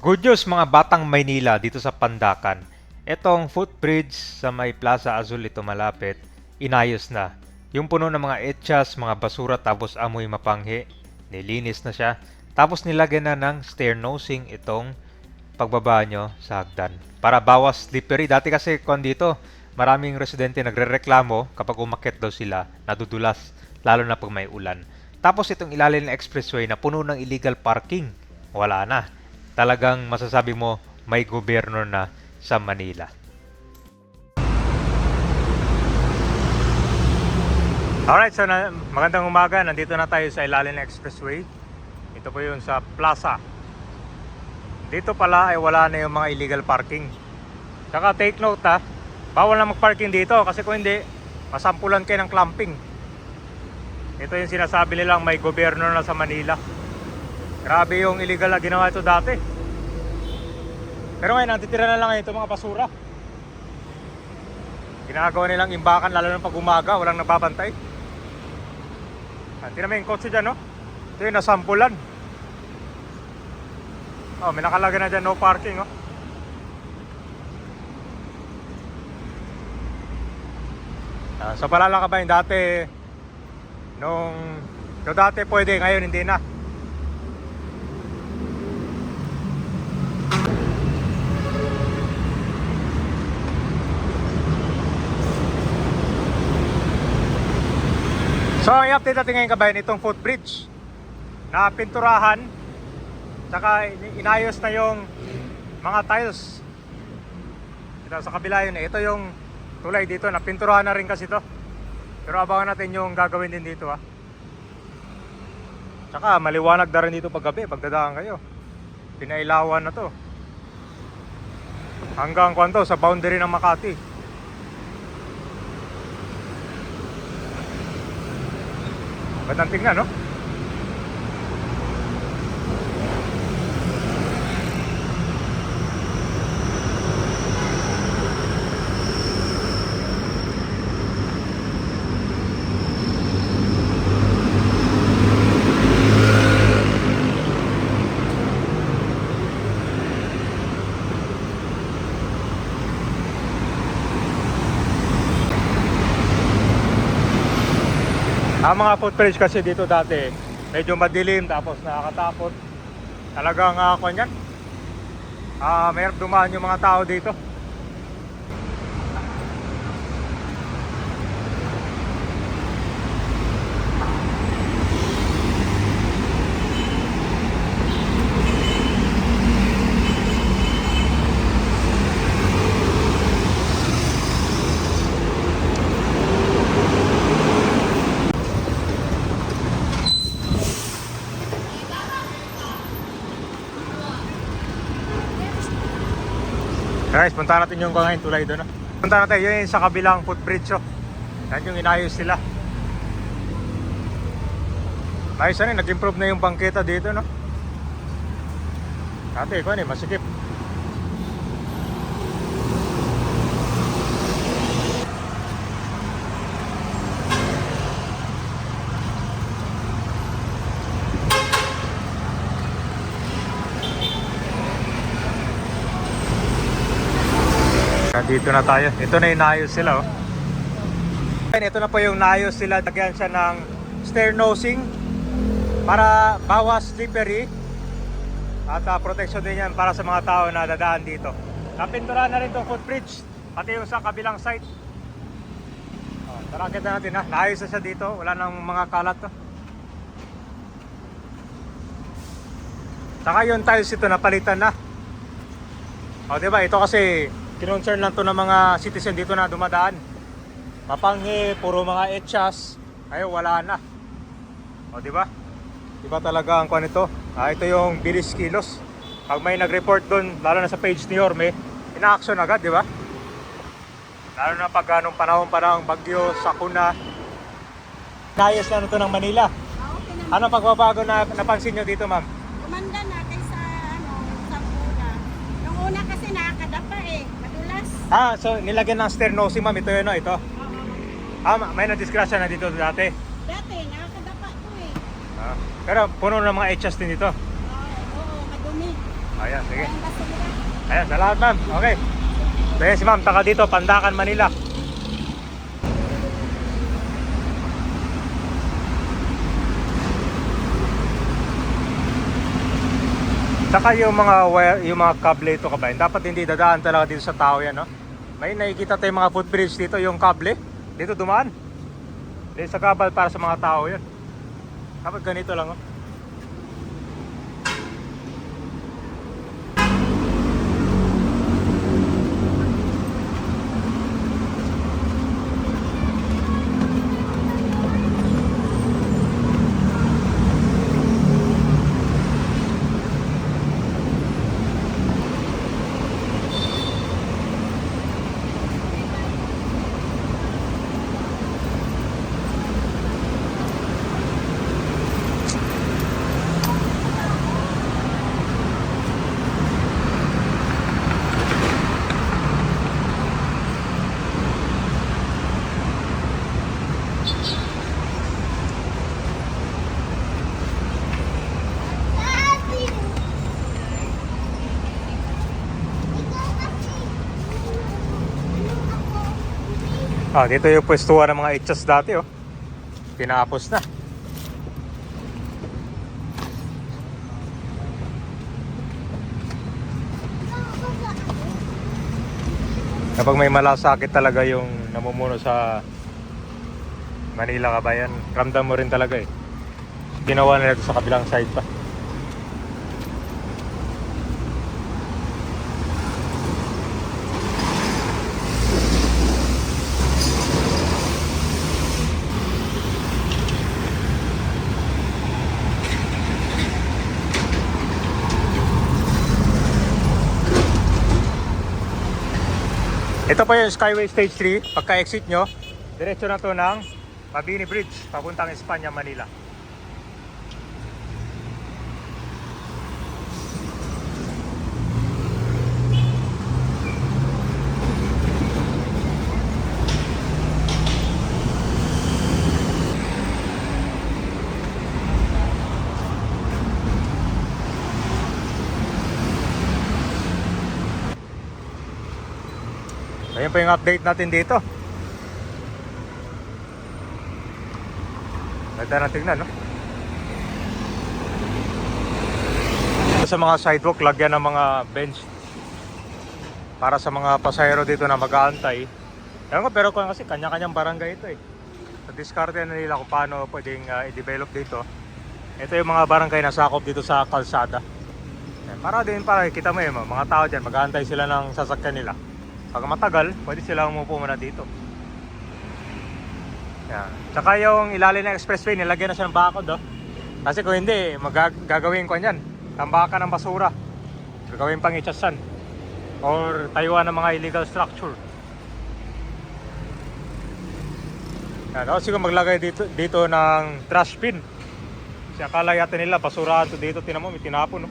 Good news mga batang Maynila dito sa Pandacan. Etong footbridge sa may Plaza Azul ito malapit, inayos na. Yung puno ng mga etchas, mga basura tapos amoy mapanghi, nilinis na siya. Tapos nilagyan na ng stair nosing itong pagbaba nyo sa hagdan. Para bawas slippery. Dati kasi kon dito, maraming residente nagrereklamo kapag umakyat daw sila, nadudulas, lalo na pag may ulan. Tapos itong ilalim ng expressway na puno ng illegal parking, wala na. Talagang masasabi mo may gobyerno na sa Manila. Alright, so magandang umaga. Nandito na tayo sa ilalim ng expressway. Ito po yun sa plaza. Dito pala ay wala na yung mga illegal parking. Saka take note ha, bawal na mag-parking dito kasi kung hindi, masampulan kayo ng clamping. Ito yung sinasabi nilang may gobyerno na sa Manila. Grabe yung illegal na ginawa ito dati. Pero ngayon, nantitira na lang ito mga basura. Ginagawa nilang imbakan lalo na pag umaga, walang nababantay. Tingnan mo yung kotse dyan, no? Ito yung nasampulan. Oh, may nakalagay na dyan, no parking, oh. So palala ka ba yung dati, dati pwede, ngayon hindi na. So i-update natin ngayon kabayan itong footbridge na pinturahan, saka inayos na yung mga tiles. Ito sa kabila yun, ito yung tulay dito, napinturahan na rin kasi ito. Pero abangan natin yung gagawin din dito ha. Saka maliwanag na rin dito pag gabi, pagdadaan kayo. Pinailawan na to. Hanggang kwanto sa boundary ng Makati. Magandang tingnan, no? Ang mga footbridge kasi dito dati medyo madilim tapos nakakatakot. Talagang kanyan. Mayroon dumaan yung mga tao dito. Guys, punta natin yung kangain tulay doon. Punta natin yun sa kabilang footbridge. Yan yung inayos sila. Ayos na, nag-improve na yung bangketa dito, no? Dati, kung ano, masikip. Dito na tayo. Ito na yung naayos sila, oh. Ito na po yung naayos sila. Lagyan siya ng stair nosing para bawas slippery. At protection din yan para sa mga tao na dadaan dito. Napinturahan na rin itong footbridge, pati yung sa kabilang side. Tara, kita natin ha. Naayos na siya dito. Wala nang mga kalat, to. Saka yung tiles ito napalitan na. O diba, ito kasi kinonsern lang to ng mga citizen dito na dumadaan. Mapanghi, puro mga etchas. Ayaw, wala na. O diba? Diba talaga ang kuha nito? Ito yung bilis kilos. Pag may nag-report doon, lalo na sa page ni Yorme, ina-action agad, diba? Lalo na pag anong panahon pa ng bagyo, sakuna. Nayos na ito ng Manila. Anong pagbabago na napansin nyo dito, ma'am? Gumanda na kaysa sa una. Yung una kasi nakakadapa eh. So nilagyan ng stair nosing, ma'am. Ito yun, no? Ito. May na-disgrasya na dito dati. Dati, nakakadapa to eh. Pero puno ng mga etchas din dito. Oo, madumi. Ayan, sige. Ang basura. Ayan, salamat ma'am. Okay. Kaya si ma'am, taka dito, Pandakan, Manila. Saka yung mga wire, yung mga kable ito kabayan, dapat hindi dadaan talaga dito sa tao yan, no? May nakikita tayong mga footbridge dito, yung kable, dito dumaan. Dito sa kabal para sa mga tao yan. Dapat ganito lang, oh. Ah, dito yung pwestuhan ng mga itchas dati, oh. Tinapos na. Kapag may malasakit talaga yung namumuno sa Manila kabayan, ramdam mo rin talaga eh. Ginawa nila ito sa kabilang side pa. Ito po yung Skyway Stage 3. Pagka-exit nyo, diretso na to ng Mabini Bridge, papuntang Espanya, Manila. Ayan pa yung update natin dito. Ganda na tignan, no? Sa mga sidewalk, lagyan ng mga bench para sa mga pasahero dito na mag-aantay. Ewan ko, pero kasi kanya-kanyang barangay ito eh. So diskarte na nila kung paano pwedeng i-develop dito. Ito yung mga barangay na sakop dito sa kalsada. Para din, para kita mo yung mga tao dyan, mag-aantay sila ng sasakyan nila. Pag matagal, pwede sila umupo muna dito. Yan. Tsaka yung ilalim ng expressway, nilagyan na siya ng bakod, oh. Kasi kung hindi, gagawin ko yan. Tambakan ng basura. Gagawin pang itsasan. Or tayuan ng mga illegal structure. Yan, oh, siguro maglagay dito ng trash bin. Kasi akala yata nila basura ito dito, tinan mo, may tinapon, no?